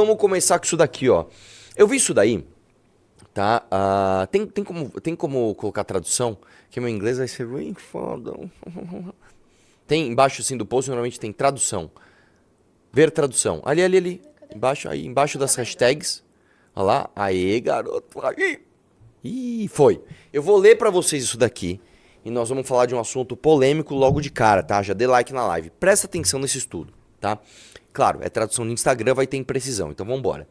vamos começar com isso daqui, ó. Eu vi isso daí, tá? Tem como colocar tradução? Que meu inglês vai ser bem foda. Tem embaixo assim do post, normalmente tem tradução. Ver tradução. Ali. Embaixo, aí embaixo das hashtags. Olha lá. Aê, garoto. Aí. Ih, foi. Eu vou ler pra vocês isso daqui. E nós vamos falar de um assunto polêmico logo de cara, tá? Já dê like na live. Presta atenção nesse estudo, tá? Claro, é tradução do Instagram, vai ter imprecisão. Então vamos embora.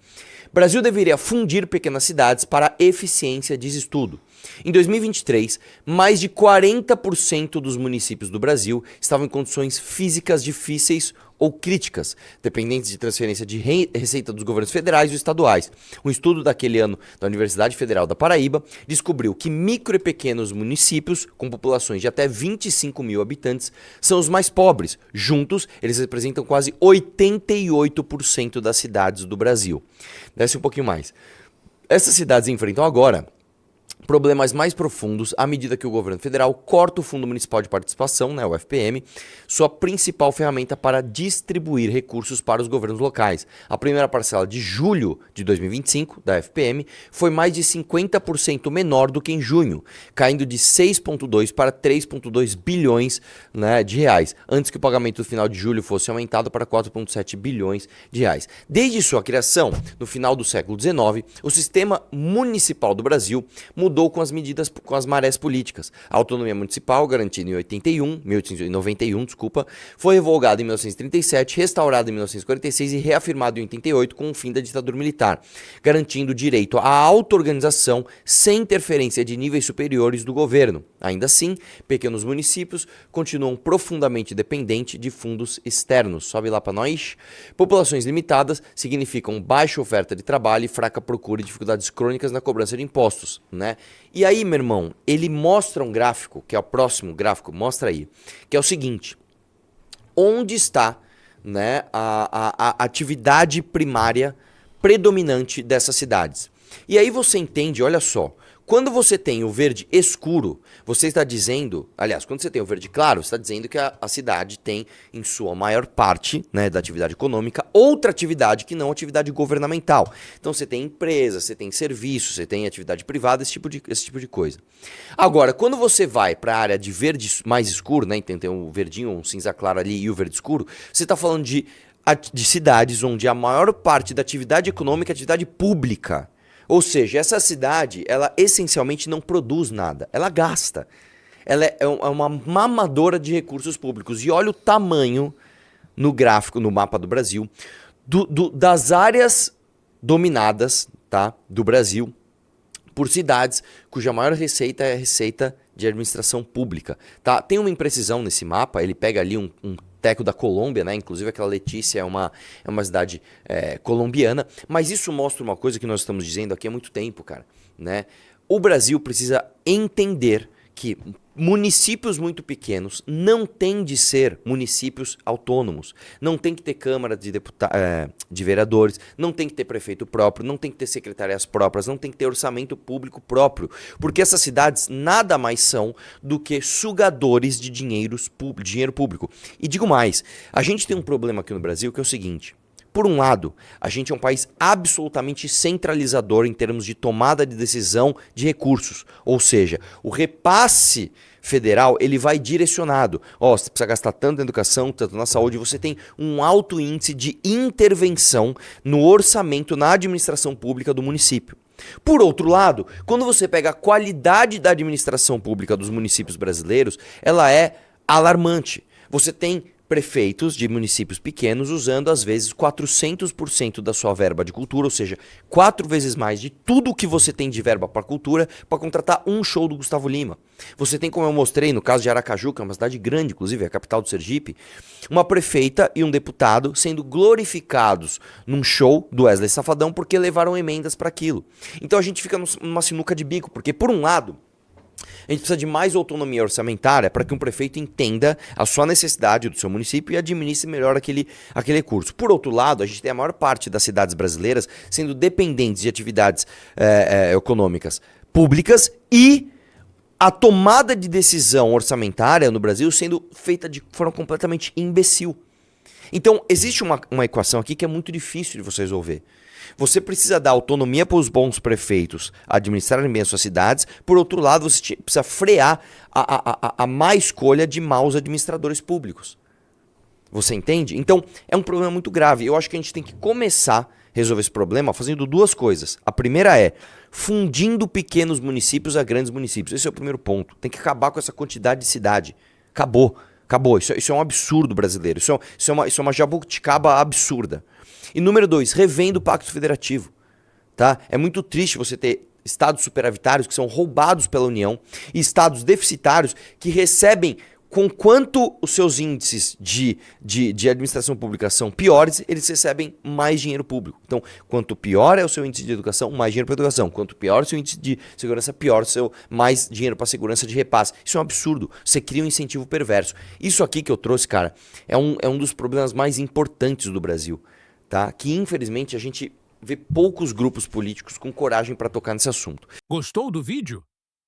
Brasil deveria fundir pequenas cidades para eficiência, diz estudo. Em 2023, mais de 40% dos municípios do Brasil estavam em condições físicas difíceis ou críticas, dependentes de transferência de receita dos governos federais e estaduais. Um estudo daquele ano da Universidade Federal da Paraíba descobriu que micro e pequenos municípios, com populações de até 25 mil habitantes, são os mais pobres. Juntos, eles representam quase 88% das cidades do Brasil. Desce um pouquinho mais. Essas cidades enfrentam agora problemas mais profundos à medida que o governo federal corta o Fundo Municipal de Participação, né, o FPM, sua principal ferramenta para distribuir recursos para os governos locais. A primeira parcela de julho de 2025 da FPM foi mais de 50% menor do que em junho, caindo de 6,2 para 3,2 bilhões, né, de reais, antes que o pagamento do final de julho fosse aumentado para 4,7 bilhões de reais. Desde sua criação, no final do século XIX, o sistema municipal do Brasil mudou com as marés políticas. A autonomia municipal, garantida em 1891, foi revogada em 1937, restaurada em 1946 e reafirmada em 88 com o fim da ditadura militar, garantindo o direito à auto-organização sem interferência de níveis superiores do governo. Ainda assim, pequenos municípios continuam profundamente dependentes de fundos externos. Sobe lá para nós. Populações limitadas significam baixa oferta de trabalho e fraca procura e dificuldades crônicas na cobrança de impostos, né? E aí, meu irmão, ele mostra um gráfico, que é o próximo gráfico, mostra aí, que é o seguinte: onde está, né, a atividade primária predominante dessas cidades? E aí você entende, olha só, quando você tem o verde escuro, você está dizendo, aliás, quando você tem o verde claro, você está dizendo que a cidade tem, em sua maior parte, né, da atividade econômica, outra atividade que não atividade governamental. Então você tem empresa, você tem serviço, você tem atividade privada, esse tipo de coisa. Agora, quando você vai para a área de verde mais escuro, né, tem um verdinho, um cinza claro ali e o verde escuro, você está falando de cidades onde a maior parte da atividade econômica é atividade pública. Ou seja, essa cidade, ela essencialmente não produz nada, ela gasta. Ela é uma mamadora de recursos públicos. E olha o tamanho no gráfico, no mapa do Brasil, das áreas dominadas, tá, do Brasil por cidades cuja maior receita é a receita de administração pública. Tá? Tem uma imprecisão nesse mapa, ele pega ali um teco da Colômbia, né? Inclusive aquela Letícia é uma cidade colombiana, mas isso mostra uma coisa que nós estamos dizendo aqui há muito tempo, cara, né? O Brasil precisa entender que municípios muito pequenos não têm de ser municípios autônomos, não tem que ter Câmara de Vereadores, não tem que ter prefeito próprio, não tem que ter secretarias próprias, não tem que ter orçamento público próprio, porque essas cidades nada mais são do que sugadores de dinheiro público. E digo mais, a gente tem um problema aqui no Brasil que é o seguinte: por um lado, a gente é um país absolutamente centralizador em termos de tomada de decisão de recursos. Ou seja, o repasse federal, ele vai direcionado. Você precisa gastar tanto na educação, tanto na saúde. Você tem um alto índice de intervenção no orçamento, na administração pública do município. Por outro lado, quando você pega a qualidade da administração pública dos municípios brasileiros, ela é alarmante. Você tem prefeitos de municípios pequenos usando, às vezes, 400% da sua verba de cultura, ou seja, 4 vezes mais de tudo que você tem de verba para cultura, para contratar um show do Gustavo Lima. Você tem, como eu mostrei, no caso de Aracaju, que é uma cidade grande, inclusive, é a capital do Sergipe, uma prefeita e um deputado sendo glorificados num show do Wesley Safadão porque levaram emendas para aquilo. Então a gente fica numa sinuca de bico, porque, por um lado, a gente precisa de mais autonomia orçamentária para que um prefeito entenda a sua necessidade do seu município e administre melhor aquele recurso. Por outro lado, a gente tem a maior parte das cidades brasileiras sendo dependentes de atividades econômicas públicas e a tomada de decisão orçamentária no Brasil sendo feita de forma completamente imbecil. Então, existe uma equação aqui que é muito difícil de você resolver. Você precisa dar autonomia para os bons prefeitos administrarem bem as suas cidades. Por outro lado, você precisa frear a má escolha de maus administradores públicos. Você entende? Então, é um problema muito grave. Eu acho que a gente tem que começar a resolver esse problema fazendo duas coisas. A primeira é fundindo pequenos municípios a grandes municípios. Esse é o primeiro ponto. Tem que acabar com essa quantidade de cidade. Acabou. Acabou. Isso é um absurdo brasileiro. Isso é uma jabuticaba absurda. E número 2, revendo o Pacto Federativo. Tá? É muito triste você ter estados superavitários que são roubados pela União e estados deficitários que recebem, com quanto os seus índices de administração pública são piores, eles recebem mais dinheiro público. Então, quanto pior é o seu índice de educação, mais dinheiro para educação. Quanto pior é o seu índice de segurança, pior mais dinheiro para segurança de repasse. Isso é um absurdo. Você cria um incentivo perverso. Isso aqui que eu trouxe, cara, é um dos problemas mais importantes do Brasil, tá? Que, infelizmente, a gente vê poucos grupos políticos com coragem para tocar nesse assunto. Gostou do vídeo?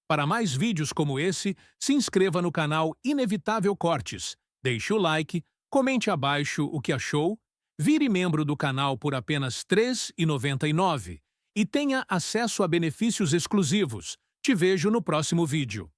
Para mais vídeos como esse, se inscreva no canal Inevitável Cortes, deixe o like, comente abaixo o que achou, vire membro do canal por apenas R$ 3,99 e tenha acesso a benefícios exclusivos. Te vejo no próximo vídeo.